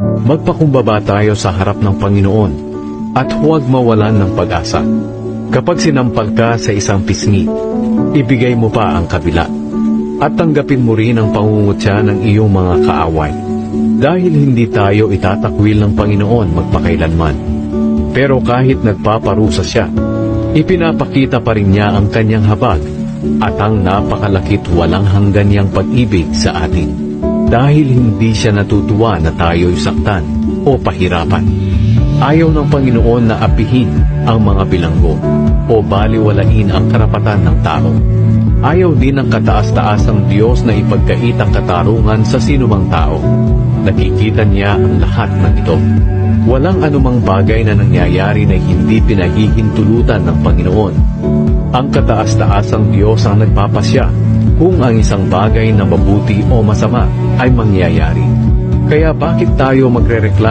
Magpakumbaba tayo sa harap ng Panginoon at huwag mawalan ng pag-asa. Kapag sinampal ka sa isang pisngi, ibigay mo pa ang kabila at tanggapin mo rin ang pangungutya ng iyong mga kaaway. Dahil hindi tayo itatakwil ng Panginoon magpakailanman. Pero kahit nagpaparusa siya, ipinapakita pa rin niya ang kanyang habag at ang napakalakit walang hanggan niyang pag-ibig sa atin. Dahil hindi siya natutuwa na tayo'y saktan o pahirapan. Ayaw ng Panginoon na apihin ang mga bilanggo o baliwalain ang karapatan ng tao. Ayaw din ng kataas-taasang Diyos na ipagkait ang katarungan sa sinumang tao. Nakikita niya ang lahat ng ito. Walang anumang bagay na nangyayari na hindi pinahihintulutan ng Panginoon. Ang kataas-taasang Diyos ang nagpapasya kung ang isang bagay na mabuti o masama ay mangyayari. Kaya bakit tayo magrereklamo